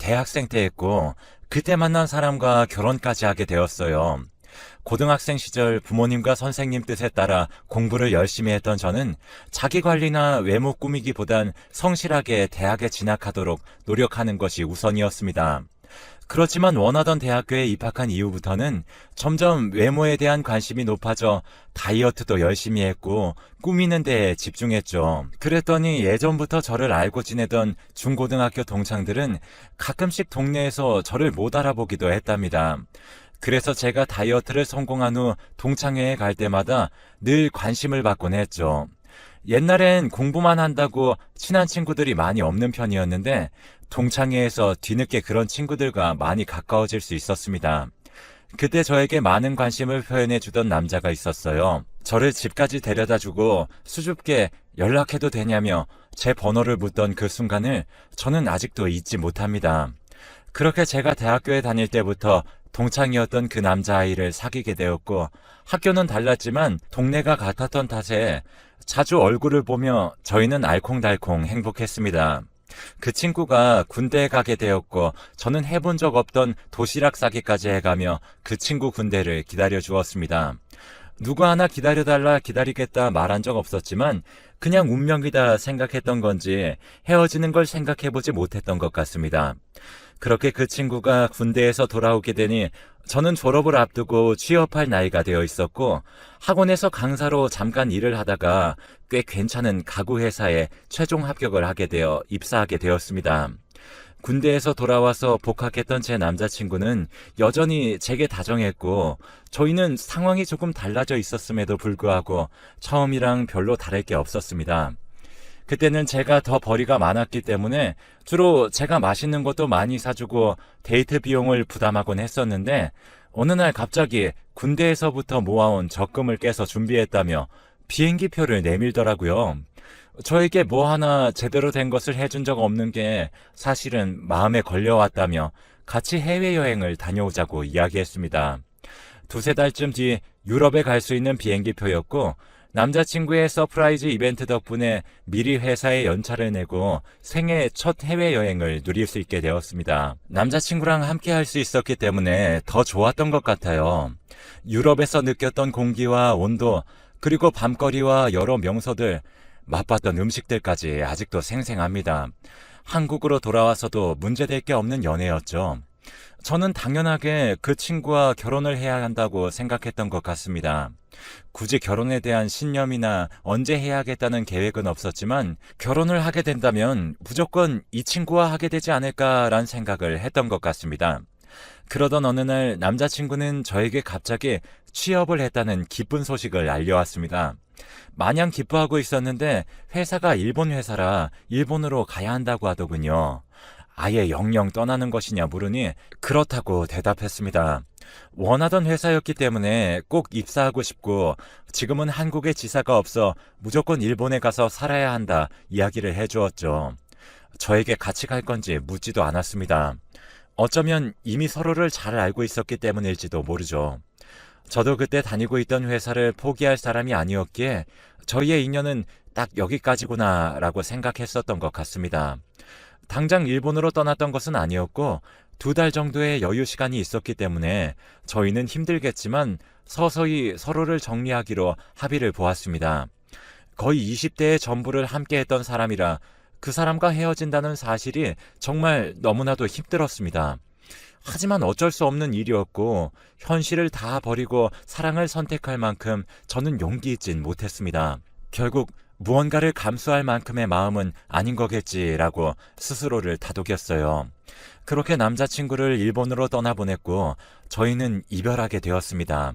대학생 때였고 그때 만난 사람과 결혼까지 하게 되었어요. 고등학생 시절 부모님과 선생님 뜻에 따라 공부를 열심히 했던 저는 자기 관리나 외모 꾸미기보단 성실하게 대학에 진학하도록 노력하는 것이 우선이었습니다. 그렇지만 원하던 대학교에 입학한 이후부터는 점점 외모에 대한 관심이 높아져 다이어트도 열심히 했고 꾸미는 데에 집중했죠. 그랬더니 예전부터 저를 알고 지내던 중고등학교 동창들은 가끔씩 동네에서 저를 못 알아보기도 했답니다. 그래서 제가 다이어트를 성공한 후 동창회에 갈 때마다 늘 관심을 받곤 했죠. 옛날엔 공부만 한다고 친한 친구들이 많이 없는 편이었는데 동창회에서 뒤늦게 그런 친구들과 많이 가까워질 수 있었습니다. 그때 저에게 많은 관심을 표현해 주던 남자가 있었어요. 저를 집까지 데려다 주고 수줍게 연락해도 되냐며 제 번호를 묻던 그 순간을 저는 아직도 잊지 못합니다. 그렇게 제가 대학교에 다닐 때부터 동창이었던 그 남자아이를 사귀게 되었고 학교는 달랐지만 동네가 같았던 탓에 자주 얼굴을 보며 저희는 알콩달콩 행복했습니다. 그 친구가 군대에 가게 되었고 저는 해본 적 없던 도시락 싸기까지 해가며 그 친구 군대를 기다려 주었습니다. 누구 하나 기다려달라 기다리겠다 말한 적 없었지만 그냥 운명이다 생각했던 건지 헤어지는 걸 생각해보지 못했던 것 같습니다. 그렇게 그 친구가 군대에서 돌아오게 되니 저는 졸업을 앞두고 취업할 나이가 되어 있었고 학원에서 강사로 잠깐 일을 하다가 꽤 괜찮은 가구 회사에 최종 합격을 하게 되어 입사하게 되었습니다. 군대에서 돌아와서 복학했던 제 남자친구는 여전히 제게 다정했고 저희는 상황이 조금 달라져 있었음에도 불구하고 처음이랑 별로 다를 게 없었습니다. 그때는 제가 더 벌이가 많았기 때문에 주로 제가 맛있는 것도 많이 사주고 데이트 비용을 부담하곤 했었는데 어느 날 갑자기 군대에서부터 모아온 적금을 깨서 준비했다며 비행기표를 내밀더라고요. 저에게 뭐 하나 제대로 된 것을 해준 적 없는 게 사실은 마음에 걸려왔다며 같이 해외여행을 다녀오자고 이야기했습니다. 두세 달쯤 뒤 유럽에 갈 수 있는 비행기표였고 남자친구의 서프라이즈 이벤트 덕분에 미리 회사에 연차를 내고 생애 첫 해외여행을 누릴 수 있게 되었습니다. 남자친구랑 함께 할 수 있었기 때문에 더 좋았던 것 같아요. 유럽에서 느꼈던 공기와 온도, 그리고 밤거리와 여러 명소들, 맛봤던 음식들까지 아직도 생생합니다. 한국으로 돌아와서도 문제될 게 없는 연애였죠. 저는 당연하게 그 친구와 결혼을 해야 한다고 생각했던 것 같습니다. 굳이 결혼에 대한 신념이나 언제 해야겠다는 계획은 없었지만 결혼을 하게 된다면 무조건 이 친구와 하게 되지 않을까라는 생각을 했던 것 같습니다. 그러던 어느 날 남자친구는 저에게 갑자기 취업을 했다는 기쁜 소식을 알려왔습니다. 마냥 기뻐하고 있었는데 회사가 일본 회사라 일본으로 가야 한다고 하더군요. 아예 영영 떠나는 것이냐 물으니 그렇다고 대답했습니다. 원하던 회사였기 때문에 꼭 입사하고 싶고 지금은 한국에 지사가 없어 무조건 일본에 가서 살아야 한다 이야기를 해주었죠. 저에게 같이 갈 건지 묻지도 않았습니다. 어쩌면 이미 서로를 잘 알고 있었기 때문일지도 모르죠. 저도 그때 다니고 있던 회사를 포기할 사람이 아니었기에 저희의 인연은 딱 여기까지구나 라고 생각했었던 것 같습니다. 당장 일본으로 떠났던 것은 아니었고 2달 정도의 여유 시간이 있었기 때문에 저희는 힘들겠지만 서서히 서로를 정리하기로 합의를 보았습니다. 거의 20대의 전부를 함께 했던 사람이라 그 사람과 헤어진다는 사실이 정말 너무나도 힘들었습니다. 하지만 어쩔 수 없는 일이었고 현실을 다 버리고 사랑을 선택할 만큼 저는 용기 있진 못했습니다. 결국 무언가를 감수할 만큼의 마음은 아닌 거겠지라고 스스로를 다독였어요. 그렇게 남자친구를 일본으로 떠나보냈고 저희는 이별하게 되었습니다.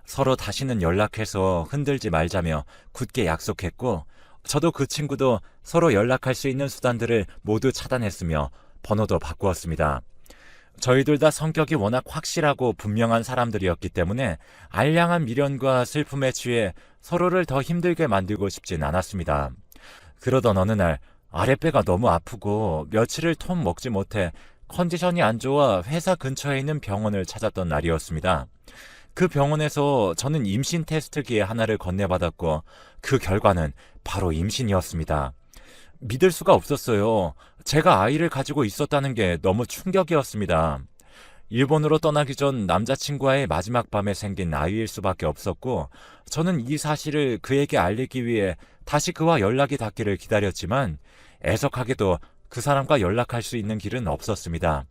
서로 다시는 연락해서 흔들지 말자며 굳게 약속했고 저도 그 친구도 서로 연락할 수 있는 수단들을 모두 차단했으며 번호도 바꾸었습니다. 저희들 다 성격이 워낙 확실하고 분명한 사람들이었기 때문에 알량한 미련과 슬픔에 취해 서로를 더 힘들게 만들고 싶진 않았습니다. 그러던 어느 날 아랫배가 너무 아프고 며칠을 통 먹지 못해 컨디션이 안 좋아 회사 근처에 있는 병원을 찾았던 날이었습니다. 그 병원에서 저는 임신 테스트기에 하나를 건네받았고 그 결과는 바로 임신이었습니다. 믿을 수가 없었어요. 제가 아이를 가지고 있었다는 게 너무 충격이었습니다. 일본으로 떠나기 전 남자친구와의 마지막 밤에 생긴 아이일 수밖에 없었고, 저는 이 사실을 그에게 알리기 위해 다시 그와 연락이 닿기를 기다렸지만, 애석하게도 그 사람과 연락할 수 있는 길은 없었습니다.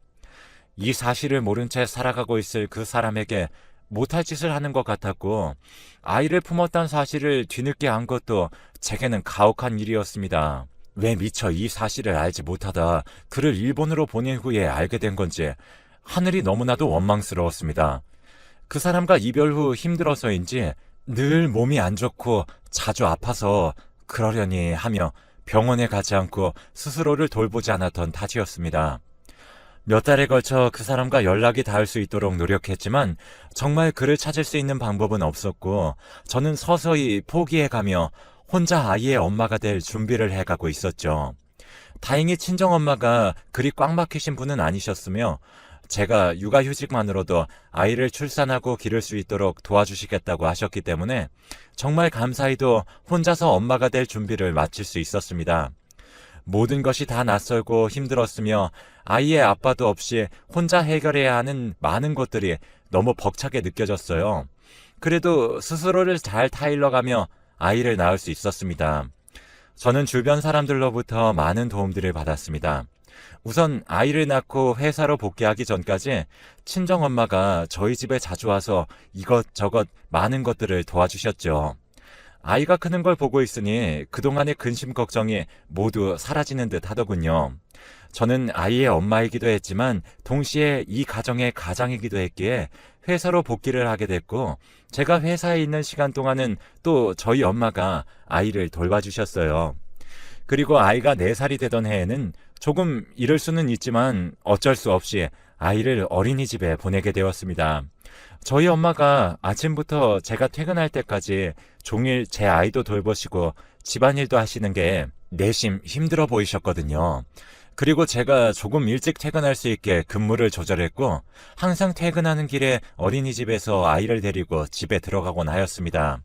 이 사실을 모른 채 살아가고 있을 그 사람에게 못할 짓을 하는 것 같았고, 아이를 품었다는 사실을 뒤늦게 안 것도 제게는 가혹한 일이었습니다. 왜 미처 이 사실을 알지 못하다 그를 일본으로 보낸 후에 알게 된 건지 하늘이 너무나도 원망스러웠습니다. 그 사람과 이별 후 힘들어서인지 늘 몸이 안 좋고 자주 아파서 그러려니 하며 병원에 가지 않고 스스로를 돌보지 않았던 탓이었습니다. 몇 달에 걸쳐 그 사람과 연락이 닿을 수 있도록 노력했지만 정말 그를 찾을 수 있는 방법은 없었고, 저는 서서히 포기해가며 혼자 아이의 엄마가 될 준비를 해가고 있었죠. 다행히 친정엄마가 그리 꽉 막히신 분은 아니셨으며, 제가 육아휴직만으로도 아이를 출산하고 기를 수 있도록 도와주시겠다고 하셨기 때문에 정말 감사히도 혼자서 엄마가 될 준비를 마칠 수 있었습니다. 모든 것이 다 낯설고 힘들었으며 아이의 아빠도 없이 혼자 해결해야 하는 많은 것들이 너무 벅차게 느껴졌어요. 그래도 스스로를 잘 타일러가며 아이를 낳을 수 있었습니다. 저는 주변 사람들로부터 많은 도움들을 받았습니다. 우선 아이를 낳고 회사로 복귀하기 전까지 친정엄마가 저희 집에 자주 와서 이것저것 많은 것들을 도와주셨죠. 아이가 크는 걸 보고 있으니 그동안의 근심 걱정이 모두 사라지는 듯 하더군요. 저는 아이의 엄마이기도 했지만 동시에 이 가정의 가장이기도 했기에 회사로 복귀를 하게 됐고, 제가 회사에 있는 시간 동안은 또 저희 엄마가 아이를 돌봐주셨어요. 그리고 아이가 4살이 되던 해에는 조금 이럴 수는 있지만 어쩔 수 없이 아이를 어린이집에 보내게 되었습니다. 저희 엄마가 아침부터 제가 퇴근할 때까지 종일 제 아이도 돌보시고 집안일도 하시는 게 내심 힘들어 보이셨거든요. 그리고 제가 조금 일찍 퇴근할 수 있게 근무를 조절했고, 항상 퇴근하는 길에 어린이집에서 아이를 데리고 집에 들어가곤 하였습니다.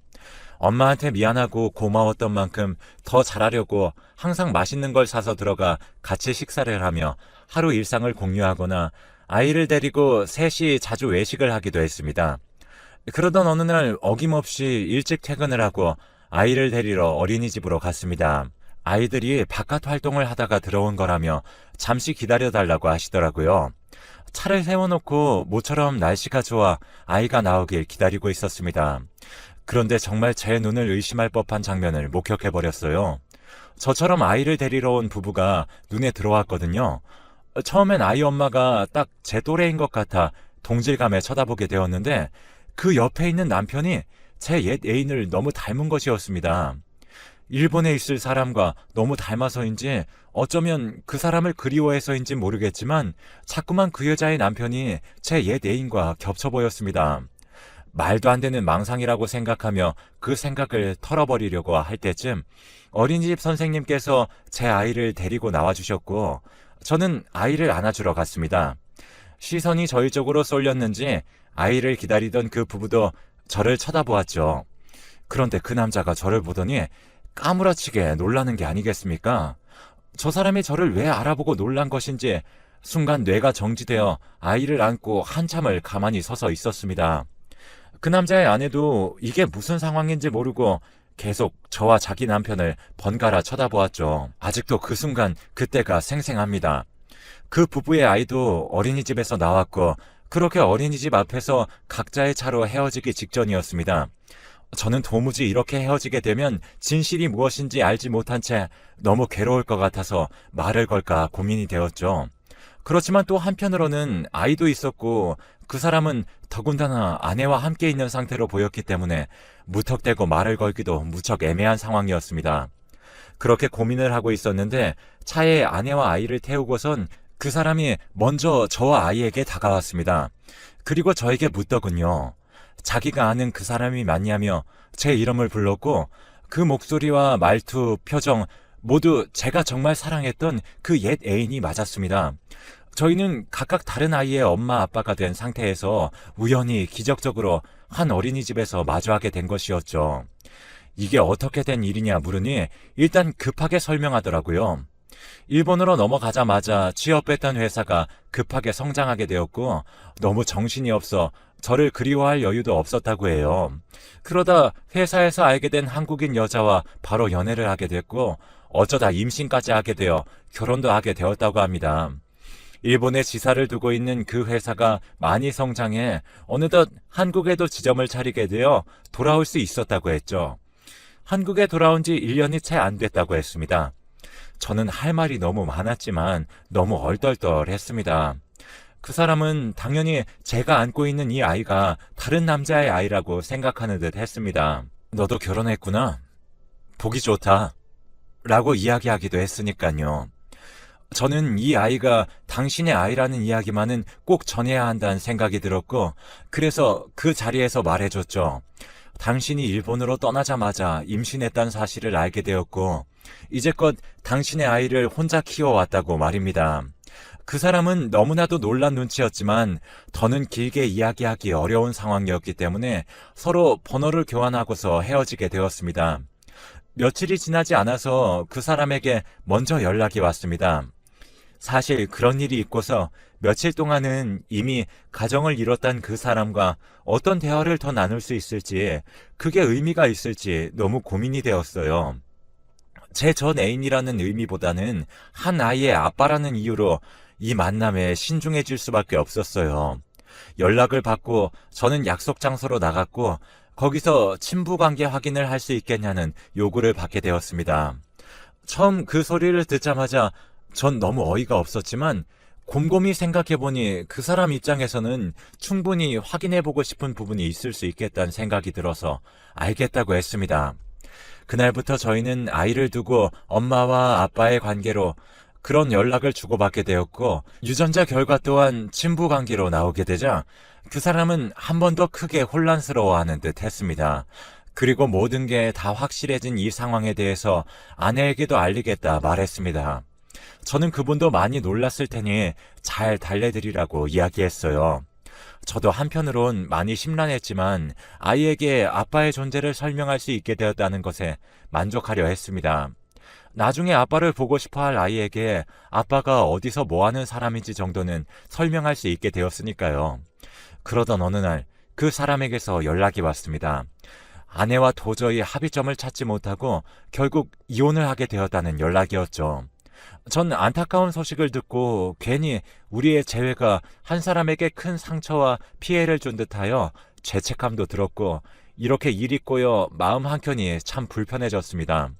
엄마한테 미안하고 고마웠던 만큼 더 잘하려고 항상 맛있는 걸 사서 들어가 같이 식사를 하며 하루 일상을 공유하거나 아이를 데리고 셋이 자주 외식을 하기도 했습니다. 그러던 어느 날 어김없이 일찍 퇴근을 하고 아이를 데리러 어린이집으로 갔습니다. 아이들이 바깥 활동을 하다가 들어온 거라며 잠시 기다려달라고 하시더라고요. 차를 세워놓고 모처럼 날씨가 좋아 아이가 나오길 기다리고 있었습니다. 그런데 정말 제 눈을 의심할 법한 장면을 목격해버렸어요. 저처럼 아이를 데리러 온 부부가 눈에 들어왔거든요. 처음엔 아이 엄마가 딱 제 또래인 것 같아 동질감에 쳐다보게 되었는데, 그 옆에 있는 남편이 제 옛 애인을 너무 닮은 것이었습니다. 일본에 있을 사람과 너무 닮아서인지 어쩌면 그 사람을 그리워해서인지 모르겠지만 자꾸만 그 여자의 남편이 제 옛 애인과 겹쳐 보였습니다. 말도 안 되는 망상이라고 생각하며 그 생각을 털어버리려고 할 때쯤 어린이집 선생님께서 제 아이를 데리고 나와주셨고, 저는 아이를 안아주러 갔습니다. 시선이 저희 쪽으로 쏠렸는지 아이를 기다리던 그 부부도 저를 쳐다보았죠. 그런데 그 남자가 저를 보더니 까무라치게 놀라는 게 아니겠습니까? 저 사람이 저를 왜 알아보고 놀란 것인지 순간 뇌가 정지되어 아이를 안고 한참을 가만히 서서 있었습니다. 그 남자의 아내도 이게 무슨 상황인지 모르고 계속 저와 자기 남편을 번갈아 쳐다보았죠. 아직도 그 순간 그때가 생생합니다. 그 부부의 아이도 어린이집에서 나왔고 그렇게 어린이집 앞에서 각자의 차로 헤어지기 직전이었습니다. 저는 도무지 이렇게 헤어지게 되면 진실이 무엇인지 알지 못한 채 너무 괴로울 것 같아서 말을 걸까 고민이 되었죠. 그렇지만 또 한편으로는 아이도 있었고 그 사람은 더군다나 아내와 함께 있는 상태로 보였기 때문에 무턱대고 말을 걸기도 무척 애매한 상황이었습니다. 그렇게 고민을 하고 있었는데 차에 아내와 아이를 태우고선 그 사람이 먼저 저와 아이에게 다가왔습니다. 그리고 저에게 묻더군요. 자기가 아는 그 사람이 맞냐며 제 이름을 불렀고 그 목소리와 말투, 표정 모두 제가 정말 사랑했던 그 옛 애인이 맞았습니다. 저희는 각각 다른 아이의 엄마 아빠가 된 상태에서 우연히 기적적으로 한 어린이집에서 마주하게 된 것이었죠. 이게 어떻게 된 일이냐 물으니 일단 급하게 설명하더라고요. 일본으로 넘어가자마자 취업했던 회사가 급하게 성장하게 되었고 너무 정신이 없어 저를 그리워할 여유도 없었다고 해요. 그러다 회사에서 알게 된 한국인 여자와 바로 연애를 하게 됐고 어쩌다 임신까지 하게 되어 결혼도 하게 되었다고 합니다. 일본에 지사를 두고 있는 그 회사가 많이 성장해 어느덧 한국에도 지점을 차리게 되어 돌아올 수 있었다고 했죠. 한국에 돌아온 지 1년이 채 안 됐다고 했습니다. 저는 할 말이 너무 많았지만 너무 얼떨떨했습니다. 그 사람은 당연히 제가 안고 있는 이 아이가 다른 남자의 아이라고 생각하는 듯 했습니다. 너도 결혼했구나. 보기 좋다. 라고 이야기하기도 했으니까요. 저는 이 아이가 당신의 아이라는 이야기만은 꼭 전해야 한다는 생각이 들었고 그래서 그 자리에서 말해줬죠. 당신이 일본으로 떠나자마자 임신했다는 사실을 알게 되었고 이제껏 당신의 아이를 혼자 키워왔다고 말입니다. 그 사람은 너무나도 놀란 눈치였지만 더는 길게 이야기하기 어려운 상황이었기 때문에 서로 번호를 교환하고서 헤어지게 되었습니다. 며칠이 지나지 않아서 그 사람에게 먼저 연락이 왔습니다. 사실 그런 일이 있고서 며칠 동안은 이미 가정을 이뤘던 그 사람과 어떤 대화를 더 나눌 수 있을지, 그게 의미가 있을지 너무 고민이 되었어요. 제 전 애인이라는 의미보다는 한 아이의 아빠라는 이유로 이 만남에 신중해질 수밖에 없었어요. 연락을 받고 저는 약속 장소로 나갔고 거기서 친부관계 확인을 할 수 있겠냐는 요구를 받게 되었습니다. 처음 그 소리를 듣자마자 전 너무 어이가 없었지만 곰곰이 생각해보니 그 사람 입장에서는 충분히 확인해보고 싶은 부분이 있을 수 있겠다는 생각이 들어서 알겠다고 했습니다. 그날부터 저희는 아이를 두고 엄마와 아빠의 관계로 그런 연락을 주고받게 되었고 유전자 결과 또한 친부 관계로 나오게 되자 그 사람은 한 번 더 크게 혼란스러워하는 듯 했습니다. 그리고 모든 게 다 확실해진 이 상황에 대해서 아내에게도 알리겠다 말했습니다. 저는 그분도 많이 놀랐을 테니 잘 달래드리라고 이야기했어요. 저도 한편으론 많이 심란했지만 아이에게 아빠의 존재를 설명할 수 있게 되었다는 것에 만족하려 했습니다. 나중에 아빠를 보고 싶어할 아이에게 아빠가 어디서 뭐하는 사람인지 정도는 설명할 수 있게 되었으니까요. 그러던 어느 날 그 사람에게서 연락이 왔습니다. 아내와 도저히 합의점을 찾지 못하고 결국 이혼을 하게 되었다는 연락이었죠. 전 안타까운 소식을 듣고 괜히 우리의 재회가 한 사람에게 큰 상처와 피해를 준 듯하여 죄책감도 들었고 이렇게 일이 꼬여 마음 한켠이 참 불편해졌습니다.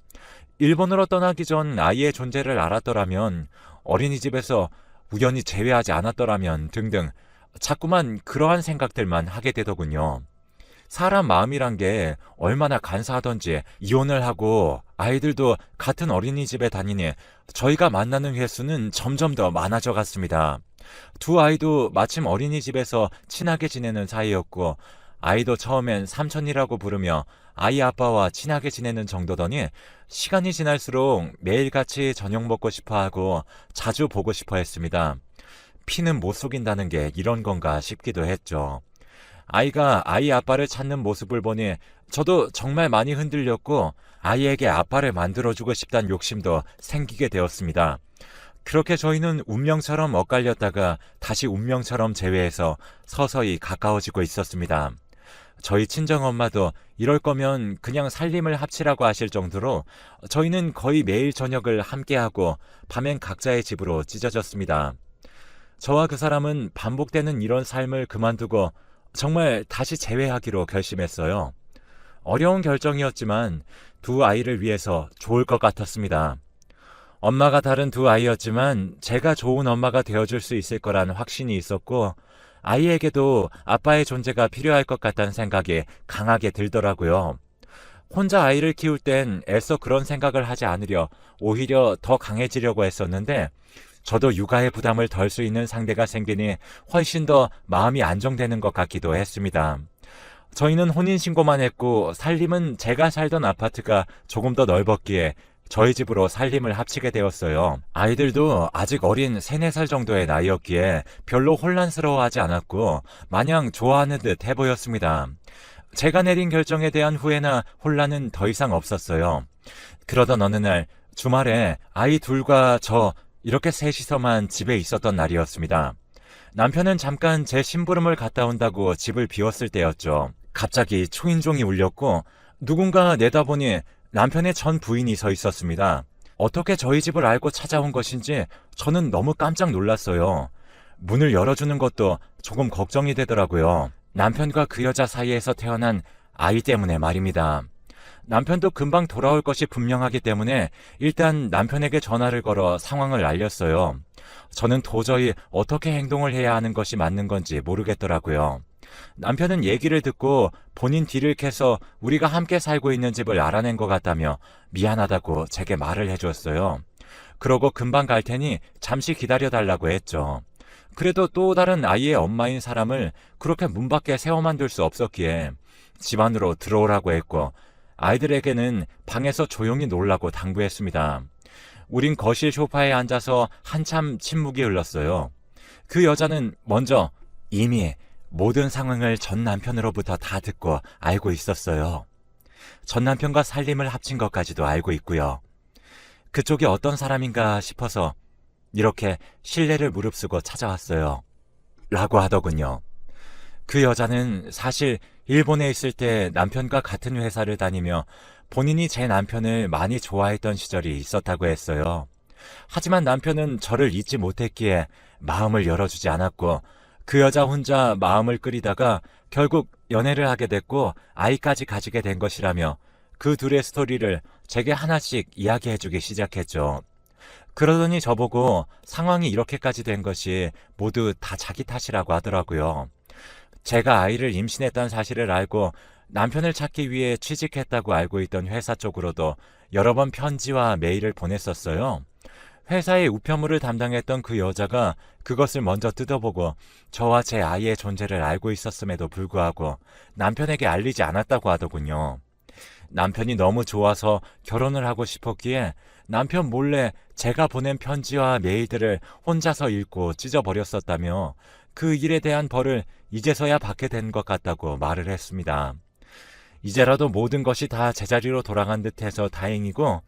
일본으로 떠나기 전 아이의 존재를 알았더라면, 어린이집에서 우연히 제외하지 않았더라면 등등 자꾸만 그러한 생각들만 하게 되더군요. 사람 마음이란 게 얼마나 간사하던지 이혼을 하고 아이들도 같은 어린이집에 다니니 저희가 만나는 횟수는 점점 더 많아져 갔습니다. 두 아이도 마침 어린이집에서 친하게 지내는 사이였고 아이도 처음엔 삼촌이라고 부르며 아이 아빠와 친하게 지내는 정도더니 시간이 지날수록 매일같이 저녁 먹고 싶어하고 자주 보고 싶어 했습니다. 피는 못 속인다는 게 이런 건가 싶기도 했죠. 아이가 아이 아빠를 찾는 모습을 보니 저도 정말 많이 흔들렸고 아이에게 아빠를 만들어주고 싶다는 욕심도 생기게 되었습니다. 그렇게 저희는 운명처럼 엇갈렸다가 다시 운명처럼 재회해서 서서히 가까워지고 있었습니다. 저희 친정엄마도 이럴 거면 그냥 살림을 합치라고 하실 정도로 저희는 거의 매일 저녁을 함께하고 밤엔 각자의 집으로 찢어졌습니다. 저와 그 사람은 반복되는 이런 삶을 그만두고 정말 다시 재회하기로 결심했어요. 어려운 결정이었지만 두 아이를 위해서 좋을 것 같았습니다. 엄마가 다른 두 아이였지만 제가 좋은 엄마가 되어줄 수 있을 거라는 확신이 있었고 아이에게도 아빠의 존재가 필요할 것 같다는 생각이 강하게 들더라고요. 혼자 아이를 키울 땐 애써 그런 생각을 하지 않으려 오히려 더 강해지려고 했었는데 저도 육아의 부담을 덜 수 있는 상대가 생기니 훨씬 더 마음이 안정되는 것 같기도 했습니다. 저희는 혼인신고만 했고 살림은 제가 살던 아파트가 조금 더 넓었기에 저희 집으로 살림을 합치게 되었어요. 아이들도 아직 어린 3, 4살 정도의 나이였기에 별로 혼란스러워하지 않았고 마냥 좋아하는 듯 해보였습니다. 제가 내린 결정에 대한 후회나 혼란은 더 이상 없었어요. 그러던 어느 날 주말에 아이 둘과 저 이렇게 셋이서만 집에 있었던 날이었습니다. 남편은 잠깐 제 심부름을 갔다 온다고 집을 비웠을 때였죠. 갑자기 초인종이 울렸고 누군가 내다보니 남편의 전 부인이 서 있었습니다. 어떻게 저희 집을 알고 찾아온 것인지 저는 너무 깜짝 놀랐어요. 문을 열어주는 것도 조금 걱정이 되더라고요. 남편과 그 여자 사이에서 태어난 아이 때문에 말입니다. 남편도 금방 돌아올 것이 분명하기 때문에 일단 남편에게 전화를 걸어 상황을 알렸어요. 저는 도저히 어떻게 행동을 해야 하는 것이 맞는 건지 모르겠더라고요. 남편은 얘기를 듣고 본인 뒤를 캐서 우리가 함께 살고 있는 집을 알아낸 것 같다며 미안하다고 제게 말을 해줬어요. 그러고 금방 갈 테니 잠시 기다려달라고 했죠. 그래도 또 다른 아이의 엄마인 사람을 그렇게 문 밖에 세워만 둘 수 없었기에 집 안으로 들어오라고 했고 아이들에게는 방에서 조용히 놀라고 당부했습니다. 우린 거실 소파에 앉아서 한참 침묵이 흘렀어요. 그 여자는 먼저 이미 모든 상황을 전 남편으로부터 다 듣고 알고 있었어요. 전 남편과 살림을 합친 것까지도 알고 있고요. 그쪽이 어떤 사람인가 싶어서 이렇게 신뢰를 무릅쓰고 찾아왔어요. 라고 하더군요. 그 여자는 사실 일본에 있을 때 남편과 같은 회사를 다니며 본인이 제 남편을 많이 좋아했던 시절이 있었다고 했어요. 하지만 남편은 저를 잊지 못했기에 마음을 열어주지 않았고 그 여자 혼자 마음을 끓이다가 결국 연애를 하게 됐고 아이까지 가지게 된 것이라며 그 둘의 스토리를 제게 하나씩 이야기해주기 시작했죠. 그러더니 저보고 상황이 이렇게까지 된 것이 모두 다 자기 탓이라고 하더라고요. 제가 아이를 임신했다는 사실을 알고 남편을 찾기 위해 취직했다고 알고 있던 회사 쪽으로도 여러 번 편지와 메일을 보냈었어요. 회사의 우편물을 담당했던 그 여자가 그것을 먼저 뜯어보고 저와 제 아이의 존재를 알고 있었음에도 불구하고 남편에게 알리지 않았다고 하더군요. 남편이 너무 좋아서 결혼을 하고 싶었기에 남편 몰래 제가 보낸 편지와 메일들을 혼자서 읽고 찢어버렸었다며 그 일에 대한 벌을 이제서야 받게 된 것 같다고 말을 했습니다. 이제라도 모든 것이 다 제자리로 돌아간 듯해서 다행이고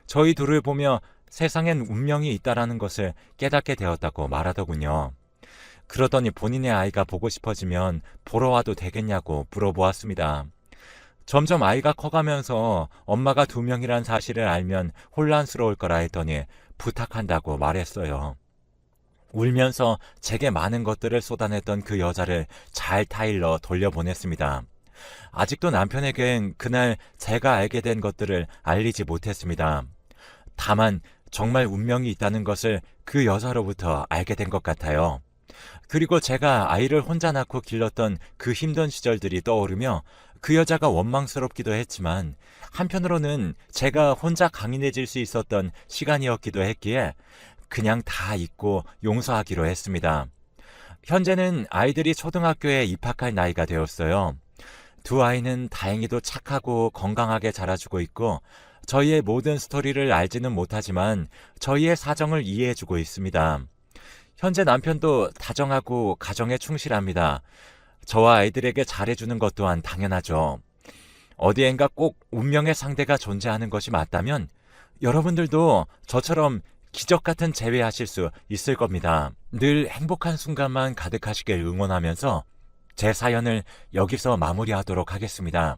저희 둘을 보며 세상엔 운명이 있다라는 것을 깨닫게 되었다고 말하더군요. 그러더니 본인의 아이가 보고 싶어지면 보러 와도 되겠냐고 물어보았습니다. 점점 아이가 커가면서 엄마가 2명이란 사실을 알면 혼란스러울 거라 했더니 부탁한다고 말했어요. 울면서 제게 많은 것들을 쏟아냈던 그 여자를 잘 타일러 돌려보냈습니다. 아직도 남편에겐 그날 제가 알게 된 것들을 알리지 못했습니다. 다만 정말 운명이 있다는 것을 그 여자로부터 알게 된 것 같아요. 그리고 제가 아이를 혼자 낳고 길렀던 그 힘든 시절들이 떠오르며 그 여자가 원망스럽기도 했지만 한편으로는 제가 혼자 강인해질 수 있었던 시간이었기도 했기에 그냥 다 잊고 용서하기로 했습니다. 현재는 아이들이 초등학교에 입학할 나이가 되었어요. 두 아이는 다행히도 착하고 건강하게 자라주고 있고 저희의 모든 스토리를 알지는 못하지만 저희의 사정을 이해해주고 있습니다. 현재 남편도 다정하고 가정에 충실합니다. 저와 아이들에게 잘해주는 것 또한 당연하죠. 어디엔가 꼭 운명의 상대가 존재하는 것이 맞다면 여러분들도 저처럼 기적 같은 재회하실 수 있을 겁니다. 늘 행복한 순간만 가득하시길 응원하면서 제 사연을 여기서 마무리하도록 하겠습니다.